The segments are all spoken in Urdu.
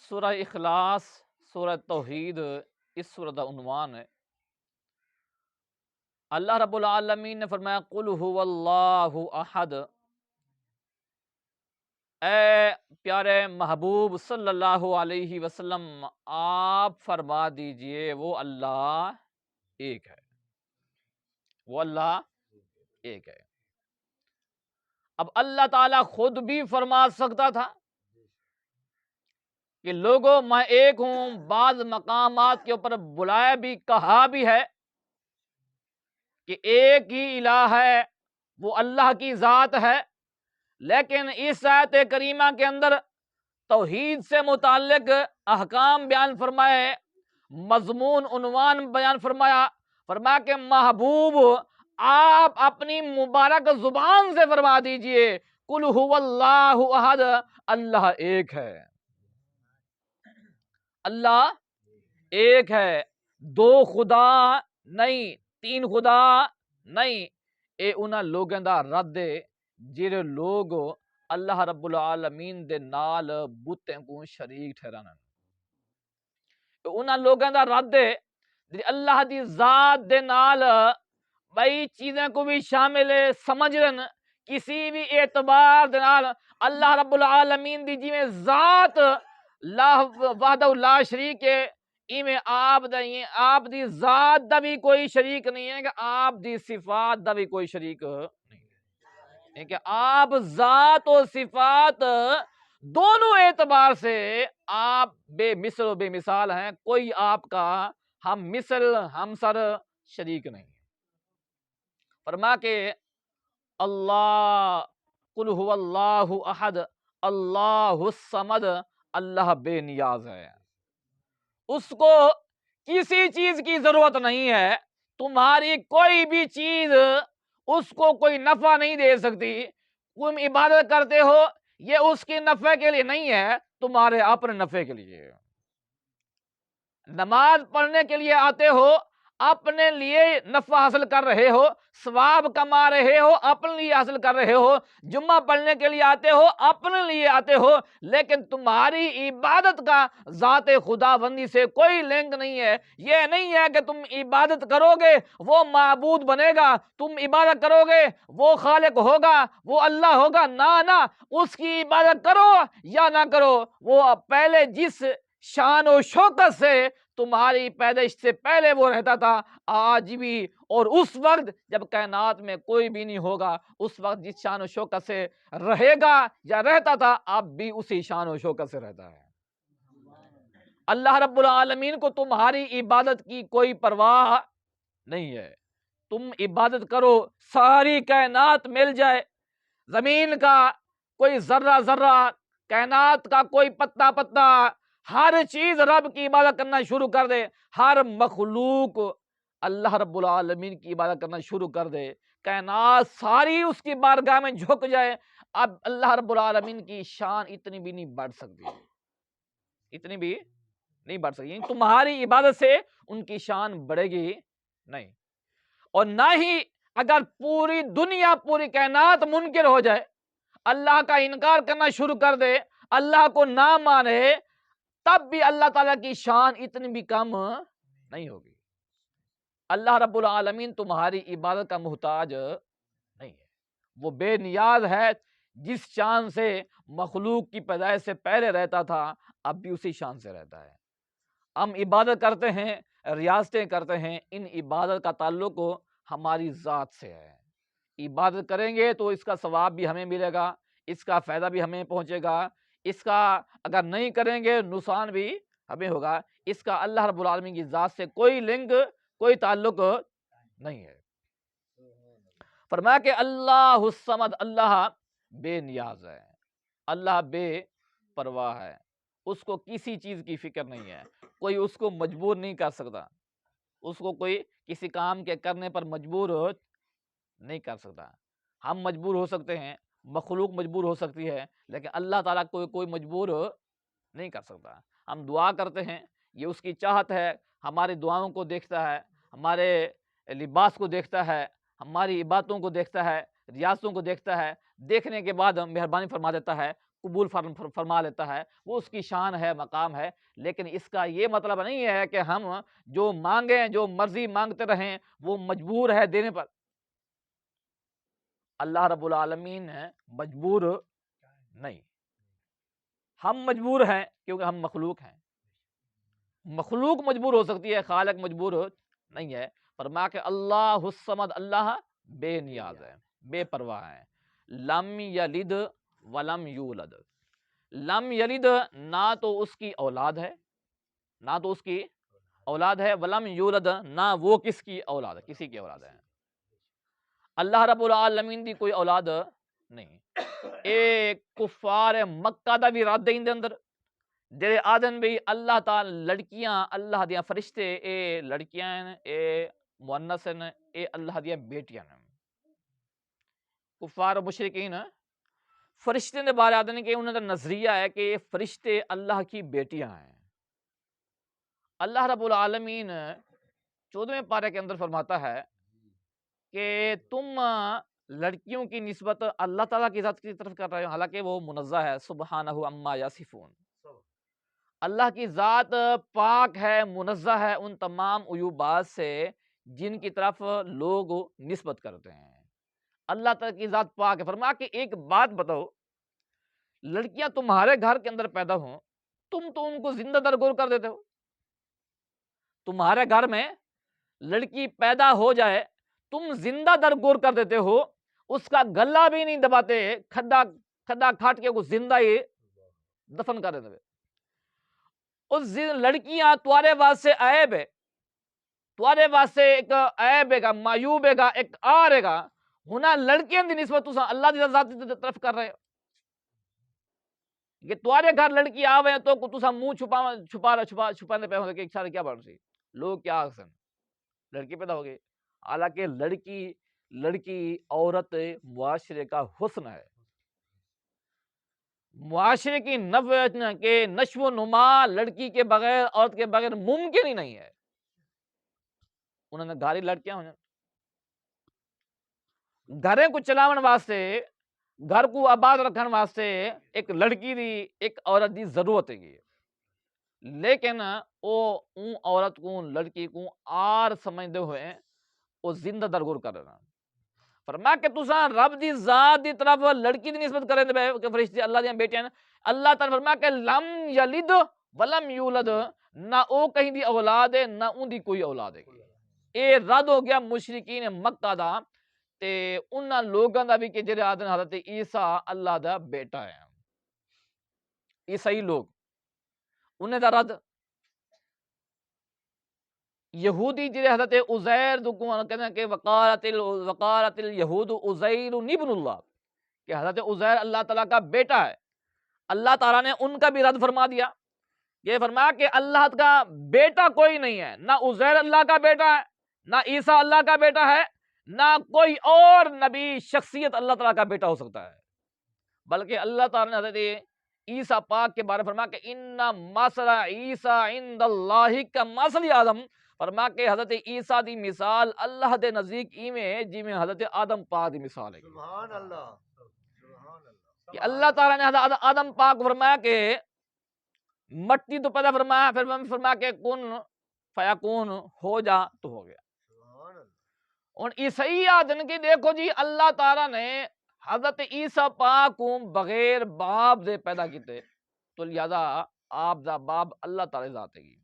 سورہ اخلاص، سورہ توحید، اس سورہ کا عنوان ہے۔ اللہ رب العالمین نے فرمایا قل هو اللہ احد۔ اے پیارے محبوب صلی اللہ علیہ وسلم، آپ فرما دیجئے وہ اللہ ایک ہے، وہ اللہ ایک ہے۔ اب اللہ تعالیٰ خود بھی فرما سکتا تھا کہ لوگوں میں ایک ہوں، بعض مقامات کے اوپر بلایا بھی، کہا بھی ہے کہ ایک ہی الہ ہے، وہ اللہ کی ذات ہے، لیکن اس آیت کریمہ کے اندر توحید سے متعلق احکام بیان فرمائے، مضمون عنوان بیان فرمایا کہ محبوب آپ اپنی مبارک زبان سے فرما دیجئے قل هو اللہ احد، اللہ ایک ہے، اللہ ایک ہے، دو خدا نہیں، تین خدا نہیں۔ اے انہاں لوگاں دا رد ہے جڑے لوگ اللہ رب العالمین دے نال بتیں کو شریک ٹھہرانا۔ انہاں لوگاں دا رد ہے جڑے اللہ دی ذات دے نال بئی چیزیں کو بھی شامل سمجھ رہن، کسی بھی اعتبار دے نال اللہ رب العالمین دی جویں ذات لا وحدہ لا شریک ہے، ایویں آپ دی ذات دا بھی کوئی شریک نہیں ہے، کہ آپ دی صفات دا بھی کوئی شریک نہیں ہے، کہ آپ ذات و صفات دونوں اعتبار سے آپ بے مثل و بے مثال ہیں، کوئی آپ کا ہم مثل ہم سر شریک نہیں۔ فرما کہ اللہ قل هو اللہ احد اللہ الصمد، اللہ بے نیاز ہے، اس کو کسی چیز کی ضرورت نہیں ہے، تمہاری کوئی بھی چیز اس کو کوئی نفع نہیں دے سکتی۔ تم عبادت کرتے ہو یہ اس کی نفع کے لیے نہیں ہے، تمہارے اپنے نفع کے لیے۔ نماز پڑھنے کے لیے آتے ہو، اپنے لیے نفع حاصل کر رہے ہو، ثواب کما رہے ہو، اپنے لیے حاصل کر رہے ہو۔ جمعہ پڑھنے کے لیے آتے ہو، اپنے لیے آتے ہو، لیکن تمہاری عبادت کا ذات خدا بندی سے کوئی لنک نہیں ہے۔ یہ نہیں ہے کہ تم عبادت کرو گے وہ معبود بنے گا، تم عبادت کرو گے وہ خالق ہوگا، وہ اللہ ہوگا، نہ اس کی عبادت کرو یا نہ کرو، وہ پہلے جس شان و شوکت سے تمہاری پیدائش سے پہلے وہ رہتا تھا، آج بھی، اور اس وقت جب کائنات میں کوئی بھی نہیں ہوگا، اس وقت جس شان و شوکت سے رہے گا یا رہتا تھا، اب بھی اسی شان و شوکت سے رہتا ہے۔ اللہ رب العالمین کو تمہاری عبادت کی کوئی پرواہ نہیں ہے۔ تم عبادت کرو، ساری کائنات مل جائے، زمین کا کوئی ذرہ ذرہ، کائنات کا کوئی پتا پتا، ہر چیز رب کی عبادت کرنا شروع کر دے، ہر مخلوق اللہ رب العالمین کی عبادت کرنا شروع کر دے، کائنات ساری اس کی بارگاہ میں جھک جائے، اب اللہ رب العالمین کی شان اتنی بھی نہیں بڑھ سکتی، اتنی بھی نہیں بڑھ سکتی، تمہاری عبادت سے ان کی شان بڑھے گی نہیں۔ اور نہ ہی اگر پوری دنیا، پوری کائنات منکر ہو جائے، اللہ کا انکار کرنا شروع کر دے، اللہ کو نہ مانے، تب بھی اللہ تعالیٰ کی شان اتنی بھی کم نہیں ہوگی۔ اللہ رب العالمین تمہاری عبادت کا محتاج نہیں ہے، وہ بے نیاز ہے، جس شان سے مخلوق کی پیدائش سے پہلے رہتا تھا، اب بھی اسی شان سے رہتا ہے۔ ہم عبادت کرتے ہیں، ریاضتیں کرتے ہیں، ان عبادت کا تعلق ہماری ذات سے ہے۔ عبادت کریں گے تو اس کا ثواب بھی ہمیں ملے گا، اس کا فائدہ بھی ہمیں پہنچے گا، اس کا اگر نہیں کریں گے نقصان بھی ہمیں ہوگا، اس کا اللہ رب العالمین کی ذات سے کوئی لنک، کوئی تعلق نہیں ہے۔ فرمایا کہ اللہ الصمد، اللہ بے نیاز ہے، اللہ بے پرواہ ہے، اس کو کسی چیز کی فکر نہیں ہے، کوئی اس کو مجبور نہیں کر سکتا، اس کو کوئی کسی کام کے کرنے پر مجبور نہیں کر سکتا۔ ہم مجبور ہو سکتے ہیں، مخلوق مجبور ہو سکتی ہے، لیکن اللہ تعالیٰ کوئی مجبور نہیں کر سکتا۔ ہم دعا کرتے ہیں، یہ اس کی چاہت ہے، ہماری دعاؤں کو دیکھتا ہے، ہمارے لباس کو دیکھتا ہے، ہماری عبادتوں کو دیکھتا ہے، ریاضتوں کو دیکھتا ہے، دیکھنے کے بعد مہربانی فرما دیتا ہے، قبول فرما لیتا ہے، وہ اس کی شان ہے، مقام ہے، لیکن اس کا یہ مطلب نہیں ہے کہ ہم جو مانگیں، جو مرضی مانگتے رہیں، وہ مجبور ہے دینے پر۔ اللہ رب العالمین مجبور نہیں، ہم مجبور ہیں کیونکہ ہم مخلوق ہیں، مخلوق مجبور ہو سکتی ہے، خالق مجبور نہیں ہے۔ فرما کہ اللہ الصمد، اللہ بے نیاز ہے، بے پرواہ ہے۔ لم یلد ولم یولد، لم یلد نہ تو اس کی اولاد ہے، نہ تو اس کی اولاد ہے، ولم یولد نہ وہ کس کی اولاد ہے، کسی کی اولاد ہے۔ اللہ رب العالمین دی کوئی اولاد نہیں۔ اے کفار مکہ دا بھی رد دے اندر جڑے آدن بھی اللہ تعالی لڑکیاں، اللہ دیاں فرشتے اے لڑکیاں ہیں، اے مؤنث ہیں، اے اللہ دیاں بیٹیاں ہیں۔ کفار و مشرکین فرشتے دے بارے آدن کہ انہوں کا نظریہ ہے کہ فرشتے اللہ کی بیٹیاں ہیں۔ اللہ رب العالمین 14ویں پارے کے اندر فرماتا ہے کہ تم لڑکیوں کی نسبت اللہ تعالیٰ کی ذات کی طرف کر رہے ہو، حالانکہ وہ منزہ ہے، سبحانہ عما یصفون۔ اللہ کی ذات پاک ہے، منزہ ہے ان تمام عیوبات سے جن کی طرف لوگ نسبت کرتے ہیں۔ اللہ تعالیٰ کی ذات پاک ہے۔ فرما کہ ایک بات بتاؤ، لڑکیاں تمہارے گھر کے اندر پیدا ہوں، تم تو ان کو زندہ درگور کر دیتے ہو۔ تمہارے گھر میں لڑکی پیدا ہو جائے، تم زندہ درگور کر دیتے ہو، اس کا گلا بھی نہیں دباتے، کھڈا کھاٹ کے کو زندہ ہی دفن کر دیتے۔ اس لڑکیاں تمہارے واسطے عیب ہے، تمہارے واسطے ایک عیب ہے گا، معیوب ہے گا، ایک آر ہے گا، ہونا لڑکیاں دی نسبت تساں اللہ دی ذات دی طرف کر رہے ہو کہ تمہارے گھر لڑکی آوے ہیں تو تساں منہ چھپانے پہ ہوں کہ سارے کیا بڑھ سی لوگ کیا آکسن لڑکی پیدا ہو گئی۔ حالانکہ لڑکی عورت معاشرے کا حسن ہے، معاشرے کی نشو و نما لڑکی کے بغیر، عورت کے بغیر ممکن ہی نہیں ہے۔ انہوں نے گھاری لڑکیاں ہوئیں، گھریں کو چلاون واسطے، گھر کو آباد رکھن واسطے ایک لڑکی دی، ایک عورت دی ضرورت ہے۔ لیکن وہ اون عورت کو، لڑکی کو آر سمجھتے ہوئے وہ زندہ درگور کر رہا۔ فرما کہ تساں رب دی ذات دی طرف لڑکی دی نسبت کریں کہ فرشتے اللہ دیاں بیٹیاں ہیں۔ اللہ تعالی فرما کہ لم یلد ولم یولد، نہ او کہیں دی اولاد ہے، نہ ان دی کوئی اولاد ہے۔ اے رد ہو گیا مشرکین مکہ دا تے انہاں لوگاں دا بھی کہ جڑے آدن حضرت عیسیٰ اللہ دا بیٹا ہے، عیسائی لوگ انہیں دا رد۔ یہودی جڑے حضرت عزیر کو کہتے ہیں کہ وقالت الیہود عزیر ابن اللہ، کہ حضرت عزیر اللہ تعالیٰ کا بیٹا ہے۔ اللہ تعالیٰ نے ان کا بھی رد فرما دیا، یہ فرمایا کہ اللہ کا بیٹا کوئی نہیں ہے، نہ عزیر اللہ کا بیٹا ہے، نہ عیسیٰ اللہ کا بیٹا ہے، نہ کوئی اور نبی شخصیت اللہ تعالیٰ کا بیٹا ہو سکتا ہے۔ بلکہ اللہ تعالیٰ نے حضرت عیسیٰ پاک کے بارے فرمایا کہ ان مثل عیسیٰ عند اللہ کا مثل آدم، فرما کہ حضرت عیسیٰ دی مثال اللہ دے نزدیک ایویں جی میں حضرت آدم پاک دی مثال ہے۔ سبحان اللہ، کہ اللہ تعالیٰ نے حضرت آدم پاک فرمایا کہ مٹی تو پیدا فرمایا، پھر فرمایا کہ کن فیکون، ہو جا تو ہو گیا۔ اور عیسائی آدن کی دیکھو جی، اللہ تعالیٰ نے حضرت عیسیٰ پاک کو بغیر باپ دے پیدا کیتے، تو لہذا آپ دا باپ اللہ تعالیٰ ذات ہے گی۔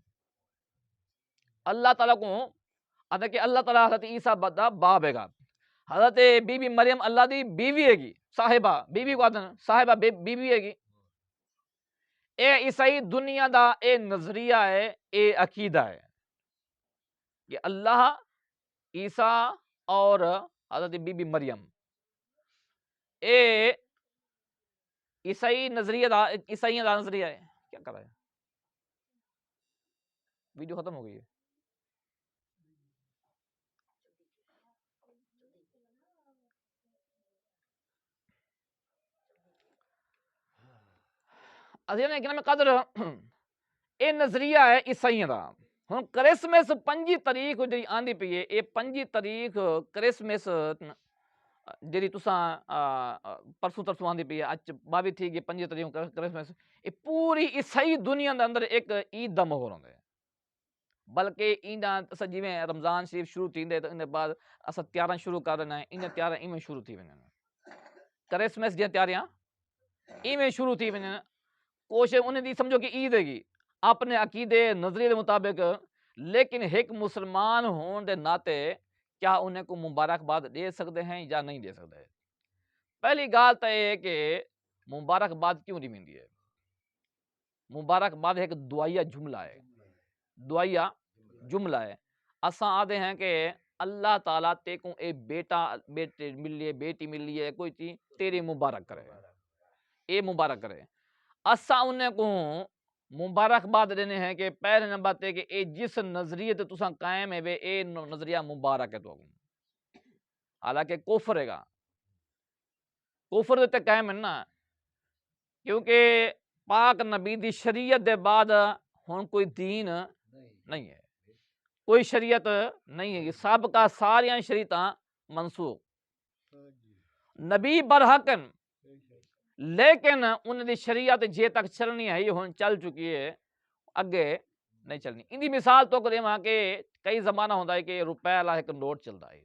اللہ تعالیٰ کو آتا کہ اللہ تعالیٰ حضرت عیسیٰ دا باپ ہے گا۔ حضرت بی بی مریم اللہ دی بیوی ہے گی، صاحبہ بیوی کو آتا صاحبہ بیوی ہے گی۔ اے عیسائی دنیا دا اے نظریہ ہے، اے عقیدہ ہے کہ اللہ، عیسیٰ اور حضرت بی بی مریم، اے عیسائی نظریہ دا، عیسائیوں دا نظریہ ہے۔ کیا کر رہا ہے؟ ویڈیو ختم ہو گئی ہے۔ عزیزان قدر، اے نظریہ ہے عیسائیوں دا۔ ہن کرسمس 5 تاریخ جی آندی پئی ہے، اے 5 تاریخ کرسمس جیڑی تساں پرسوں ترسوں آندی پئی اچ 22 تھی گئی 5 تاریخ کرسمس، یہ پوری عیسائی دنیا دے اندر ایک عید دا ماحول ہوندا ہے، بلکہ ایندا اساں جویں رمضان شریف شروع تھیندے تے ان بعد اساں تیاراں شروع کر دینا ہے، ان تیاراں ایویں شروع تھی وینن، کرسمس دی تیاریاں ایویں شروع تھی وینن، کوشش انہیں دی سمجھو کہ عید ہے گی اپنے عقیدے نظریے دے مطابق، لیکن ایک مسلمان ہون دے ناطے کیا انہیں کو مبارکباد دے سکتے ہیں یا نہیں دے سکتے؟ پہلی گال تو یہ ہے کہ مبارکباد کیوں نہیں ملتی ہے؟ مبارکباد ایک دعائیہ جملہ ہے، دعائیہ جملہ ہے، اساں آدھے ہیں کہ اللہ تعالیٰ تے کو اے بیٹا بیٹے ملی ہے، بیٹی ملی ہے، کوئی چیز تیرے مبارک کرے، اے مبارک کرے، اساں انہیں کو مبارکباد دینے ہیں کہ پہلے نمبر تے کہ اے جس نظریے تے تساں قائم ہے وے اے نظریہ مبارک ہے تو، حالانکہ کفر ہے گا، کفر تے قائم ہے نا، کیونکہ پاک نبی دی شریعت دے بعد ہن کوئی دین نہیں ہے، کوئی شریعت نہیں ہے، سب کا ساریاں شریعتاں منسوخ، نبی برحقن لیکن ان دی شریعت جے تک چلنی ہے ہن چل چکی ہے، اگے نہیں چلنی۔ ان دی مثال تو دیواں کہ کئی زمانہ ہوندا ہے کہ روپے والا ایک نوٹ چلدا ہے،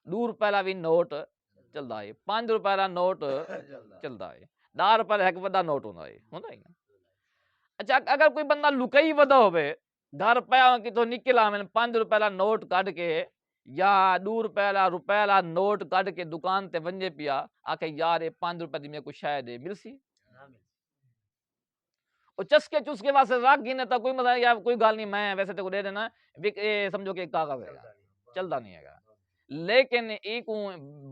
2 روپے والا بھی نوٹ چلدا ہے، 5 روپے والا نوٹ چلدا ہے، 10 روپے والا ایک وڈا نوٹ ہوندا ہے نا۔ اچھا اگر کوئی بندہ لکئی ودا ہوئے 10 روپے کتوں نکل آویں 5 روپے والا نوٹ کڈ کے یا 2 روپے والا نوٹ کڈ کے دکان تے ونجے پیا آکھے یار یہ 5 روپے دی میں کو شے دے ملسی، او چسکے چسکے واسطے رکھ گینے تا کوئی مطلب یا کوئی گل نہیں میں ویسے تے کو دے دینا، سمجھو کہ کاغذ ہے چلدا نہیں ہے گا، لیکن ایک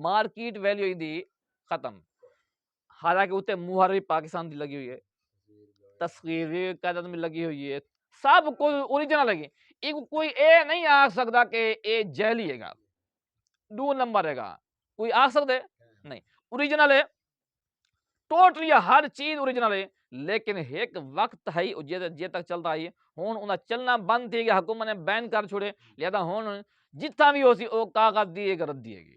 مارکیٹ ویلیو دی ختم، حالانکہ اتنے مہر بھی پاکستان دی لگی ہوئی ہے، تصویر بھی قیدت میں لگی ہوئی ہے، سب کوئی اوریجنل لگی، ایک کوئی اے نہیں آ سکتا کہ اے جعلی ہے گا، 2 نمبر ہے گا، کوئی آ سکتے نہیں، اوریجنل ہے، ٹوٹلی ہر چیز اوریجنل ہے، لیکن ایک وقت ہے جے تک چلتا ہے، ہون انہاں چلنا بند تھی گیا، حکومت نے بین کر چھوڑے، لہذا ہون جتنا بھی ہو سی او کاغذ دی ایک رد دی ہے گی،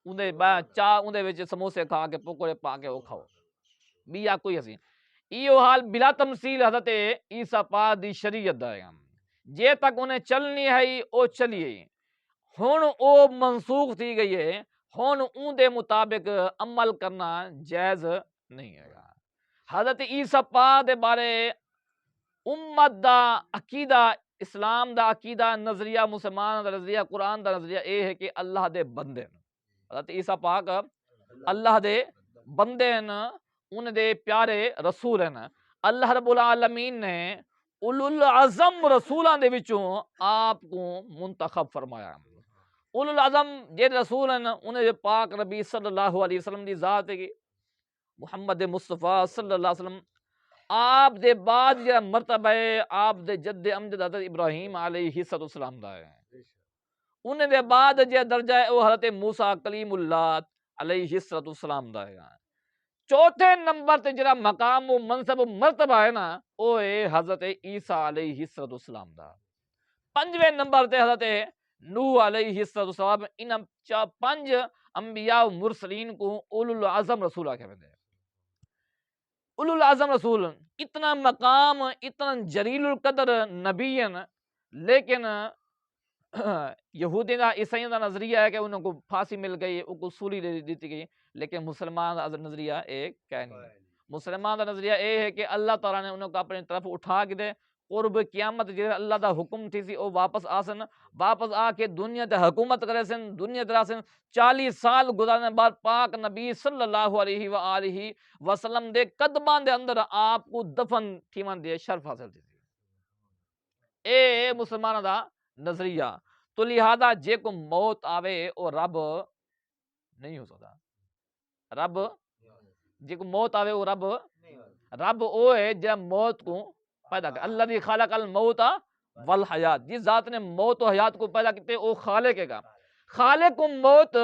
اندے چاہ اندے وچ سموسے کھا کے پکوڑے پا کے او کھاؤ، بیا کوئی ہسی ایو حال بلا تمثیل حضرت عیسیٰ پاک دی شریعت دا ہے، جے تک انہیں چلنی ہے او چلیے، ہن او منسوخ تھی گئی ہے، ہن اون دے مطابق عمل کرنا جائز نہیں ہے گا۔ حضرت عیسیٰ پاک دے بارے امت دا عقیدہ، اسلام دا عقیدہ، نظریہ مسلمان دا نظریہ، قرآن دا نظریہ اے ہے کہ اللہ دے بندے ہیں، حضرت عیسیٰ پاک اللہ دے بندے ہیں، ان دے پیارے رسول ہیں، اللہ رب العالمین نے اولو العظم رسولاں دے وچوں آپ کو منتخب فرمایا، اولو العظم جے رسول ہیں انہیں پاک نبی صلی اللہ علیہ وسلم دی ذات ہے، محمد مصطفیٰ صلی اللہ علیہ وسلم، آپ دے بعد جو مرتبہ ہے آپ دے جد امجد حضرت ابراہیم علیہ السلام دا ہے، انہیں دے بعد جو درجہ ہے وہ حضرت موسیٰ کلیم اللہ علیہ السلام دا ہے، چوتھے نمبر تے جڑا مقام و منصب و مرتبہ ہے نا وہ ہے حضرت عیسیٰ علیہ السلام دا، 5ویں نمبر تے حضرت نوح علیہ السلام، ان 5 انبیاء و مرسلین کو اولو العظم رسول آکھے ویندے، اولو العظم رسول اتنا مقام اتنا جلیل القدر نبی ہیں، لیکن یہودی دا عیسائیوں دا نظریہ ہے کہ انہوں کو پھانسی مل گئی، ان کو سولی دے دیتی گئی، لیکن مسلمان دا نظریہ ایک کہہ نہیں ہے، مسلمان دا نظریہ اے ہے کہ اللہ تعالیٰ نے انہوں کو اپنی طرف اٹھا کے دے، قرب قیامت جی اللہ دا حکم تھی سی او واپس آسن، واپس آ کے دنیا تے حکومت کرے سن، دنیا تے راسن، 40 سال گزارنے بعد پاک نبی صلی اللہ علیہ وآلہ وسلم دے قدمان دے اندر آپ کو دفن تھیون دے شرف حاصل تھی، اے مسلمان دا نظریہ، تو لہذا جے کو موت آوے او رب نہیں ہو سکتا، رب جے کو موت آوے او رب او ہے جے موت کو پیدا کر، اللہ دی خالق الموت والحیات، جس ذات نے موت و حیات کو پیدا کیتے او خالق ہے گا، خالق کو موت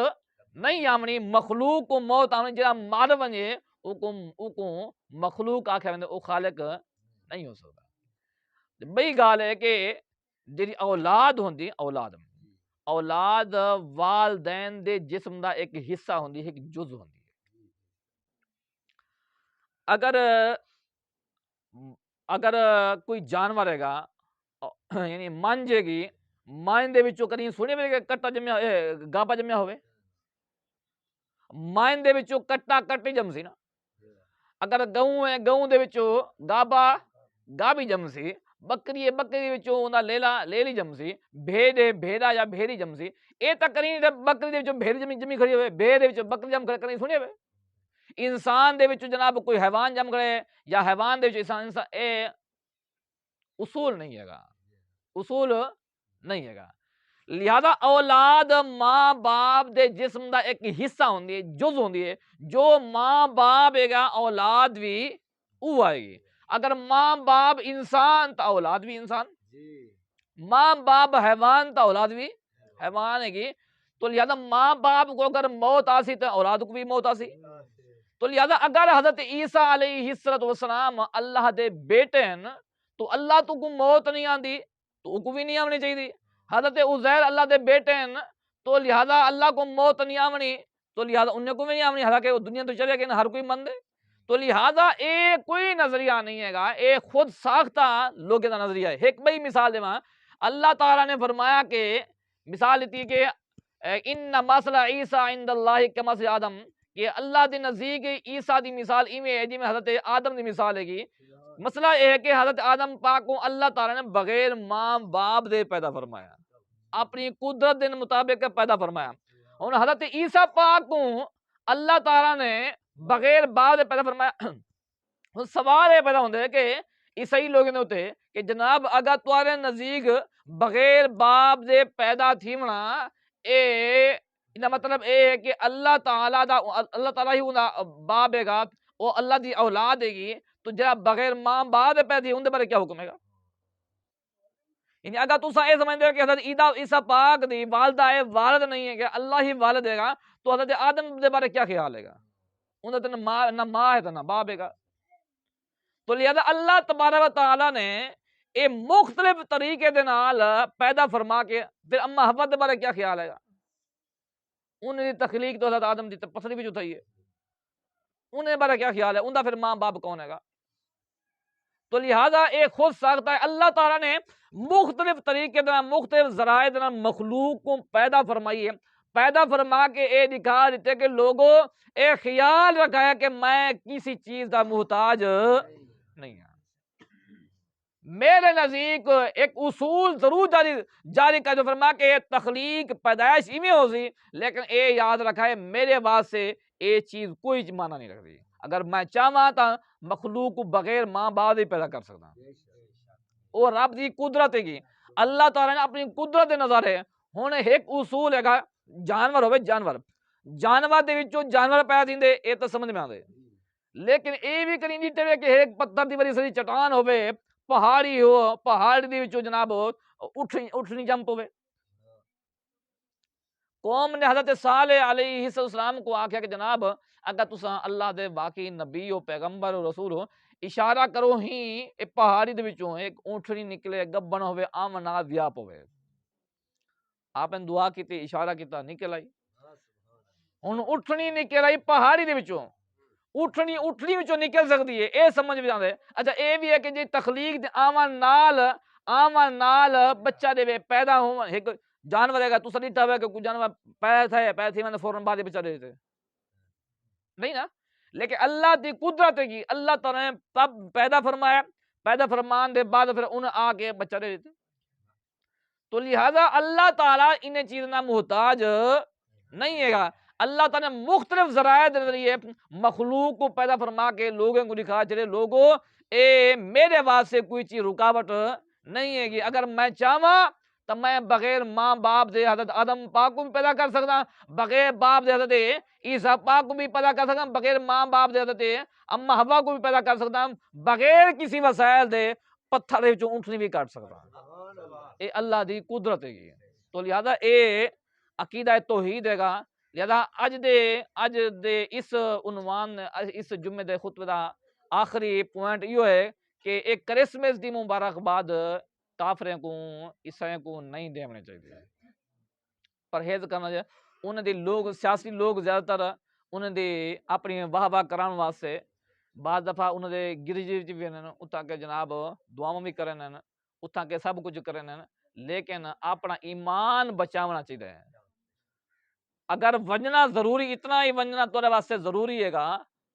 نہیں آمنی، مخلوق کو موت آمنی، جہاں مار ونجے او کو مخلوق آکھے ویندے او خالق نہیں ہو سکتا۔ بئی گال ہے کہ جی اولاد ہوندی، اولاد والدین دے جسم دا ایک حصہ ہوندی ہے، ایک جز ہوندی ہے۔ اگر اگر کوئی جانور ہے گا یعنی مانجے گی، مائن دے وچوں کدی سنے وے کٹا جمیا گابا جمیا ہوئے؟ مائن دے وچوں کٹا کٹی جمسی نا۔ اگر گؤں ہے گؤں دے وچوں گابا گابی جمسی، بکری ہے بکری وچوں اوندا لیلا لیلی جمسی، بھیڑ ہے بھیڑا یا بھیڑی جمسی۔ اے تک کریں بکری دے وچوں بھیڑ جمی کھڑی ہوئے، بھیڑ دے وچوں بکری جم کھڑی سنے ہوئے؟ انسان دے وچوں جناب کوئی حیوان جم کھڑے یا حیوان دے وچوں انسان اے اصول نہیں ہے گا، اصول نہیں ہے گا۔ لہذا اولاد ماں باپ دے جسم دا ایک حصہ ہوندی ہے، جز ہوندی ہے۔ جو ماں باپ ہے گا اولاد بھی او آئے گی۔ اگر ماں باپ انسان تا اولاد بھی انسان، ماں باپ حیوان تا اولاد بھی حیوان ہے گی۔ تو لہذا ماں باپ کو اگر موت آسی تو اولاد کو بھی موت آسی۔ تو لہذا اگر حضرت عیسیٰ علیہ السلام اللہ دے بیٹے ہیں تو اللہ تو کو موت نہیں آندی تو ان کو بھی نہیں آنی چاہیے۔ حضرت عزیر اللہ دے بیٹے ہیں تو لہذا اللہ کو موت نہیں آونی تو لہذا انہیں کو بھی نہیں آونی، حالانکہ وہ دنیا تو چلے گئے ہر کوئی من دے۔ تو لہذا اے کوئی نظریہ نہیں ہے گا، اے خود ساختہ لوگوں کا نظریہ ہے۔ ایک بئی مثال دے وہاں اللہ تعالیٰ نے فرمایا کہ مثال دیتی کہ ان مثل عیسیٰ عند اللہ کمثل آدم، کہ اللہ دے نزدیک عیسیٰ دی مثال ایویں ہے جی میں حضرت آدم دی مثال ہے گی۔ مسئلہ یہ ہے کہ حضرت آدم پاک کو اللہ تعالیٰ نے بغیر ماں باپ دے پیدا فرمایا، اپنی قدرت دے مطابق پیدا فرمایا۔ اور حضرت عیسیٰ پاک کو اللہ تعالیٰ نے بغیر باپ دے پیدا فرمایا۔ سوال یہ پیدا ہوتا ہے کہ عیسائی لوگ نے ہوتے کہ جناب اگر تمہارے نزدیک بغیر باپ دے پیدا تھیمنا اے مطلب اے ہے کہ اللہ تعالیٰ ہی باپ ہے گا، وہ اللہ دی اولاد ہے گی، تو جب بغیر ماں باپ دے پیدا تھی ان دے بارے کیا حکم ہے گا؟ یعنی اگر تساں اے سمجھتے ہو کہ حضرت عیسیٰ پاک دی والدہ ہے والد نہیں ہے کہ اللہ ہی والد ہے گا، تو حضرت آدم دے بارے کیا خیال ہے گا؟ انہیں تو نہ ماں ہے تو نہ باپ ہے گا۔ تو لہذا اللہ تبارک و تعالیٰ نے اے مختلف طریقے دے نال پیدا فرما کے پھر اما حوا دے بارے کیا خیال ہے گا؟ انہیں تخلیق تو حضرت آدم دی پسلی بھی جو تھی ہے، انہیں بارے کیا خیال ہے؟ انہیں پھر ماں باپ کون ہے گا؟ تو لہذا ایک خود ساختہ ہے اللہ تعالیٰ نے مختلف طریقے دے مختلف ذرائع دے مخلوق کو پیدا فرمائی ہے، پیدا فرما کے اے دکھا دیتے کہ لوگوں اے خیال رکھا ہے کہ میں کسی چیز کا محتاج نہیں ہوں۔ میرے نزدیک ایک اصول ضرور جاری کا جو فرما کہ تخلیق پیدائش ایویں ہو سی، لیکن اے یاد رکھا ہے میرے واسطے اے چیز کوئی معنی نہیں رکھتی۔ اگر میں چاہواں تا مخلوق کو بغیر ماں باپ ہی پیدا کر سکتا، اور رب دی قدرت ہے گی اللہ تعالیٰ نے اپنی قدرت دے نظارے ہن ایک اصول ہے گا جانور ہوئے جانور دے وچوں جانور پیدا تھیندے اے تو سمجھ میں آندے، لیکن اے بھی کریں جیتے ہوئے کہ ایک پتھر دی بڑی ساری چٹان ہوئے پہاڑی ہو پہاڑ دی وچوں جناب اٹھنی جمپ ہوئے۔ قوم نے حضرت صالح علیہ السلام کو آکھیا کہ جناب اگر تساں اللہ دے واقعی نبی ہو پیغمبر ہو رسول ہو اشارہ کرو ہی اے پہاڑی دے وچوں ایک اونٹنی نکلے گبن ہوئے آمنا ویاپ ہوئے۔ آپ نے دعا کیتی اشارہ کیتا نکل آئی، ہن اٹھنی نکل آئی پہاڑی دے وچوں، اٹھنی وچوں نکل سکتی ہے اے سمجھ میں آندے۔ اچھا اے بھی ہے کہ جی تخلیق آمن نال بچہ دے پیدا ہو ایک جانور ہے گا تو ڈٹھا ہوا کہ کوئی جانور پیدا تھی میں فوراً بعد بچہ دے دیتے نہیں نا، لیکن اللہ دی قدرت ہے کہ اللہ تعالیٰ نے تب پیدا فرمایا، پیدا فرمان دے بعد پھر انہیں آ کے بچہ دے دیتے۔ تو لہذا اللہ تعالیٰ انہیں چیز نہ محتاج نہیں ہے گا۔ اللہ تعالیٰ نے مختلف ذرائع دے ذریعے مخلوق کو پیدا فرما کے لوگوں کو دکھا چلے لوگوں اے میرے واسطے کوئی چیز رکاوٹ نہیں ہے گی، اگر میں چاہواں تو میں بغیر ماں باپ دے حضرت آدم پاک کو بھی پیدا کر سکتا، بغیر باپ دے حضرت عیسیٰ پاک کو بھی پیدا کر سکتا، بغیر ماں باپ دے حضرت اما حوا کو بھی پیدا کر سکتا، بغیر کسی وسائل دے پتھر دے وچوں اونٹنی بھی کاٹ سکتا۔ اے اللہ دی قدرت ہے گی۔ تو لہذا اے عقیدہ توحید ہے گا۔ لہذا اج دے اس عنوان اس جمعے دے خطبے دا آخری پوائنٹ یہ ہے کہ ایک کرسمس دی مبارکباد کافریں کو عیسائیوں کو نہیں دینے چاہیے۔ پرہیز کرنا چاہیے انہوں دی لوگ سیاسی لوگ زیادہ تر انہوں دی اپنی واہ واہ کران واسطے بعض دفعہ انہوں دے گرجے وچ بھی اتھاں کے جناب دعاواں بھی کرن اتھاں کے سب کچھ کرن لیکن اپنا ایمان بچاونا چاہیے اگر ونجنا ضروری اتنا ہی ونجنا تھوڑے واسطے ضروری ہے گا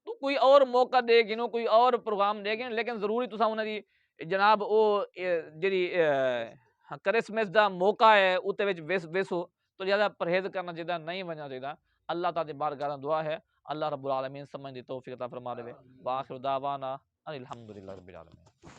تو کوئی اور موقع دے گی کوئی اور پروگرام دے گی لیکن ضروری تساں انہاں دی جناب او جڑی کرسمس دا موقع ہے اوتے وچ ویسو تو زیادہ پرہیز کرنا چاہیے نہیں ونجنا چاہیے اللہ تعالی دی بارگاہ دعا ہے اللہ رب العالمین سمجھ دی توفیق عطا فرما دے واخر دعوانا الحمدللہ رب العالمین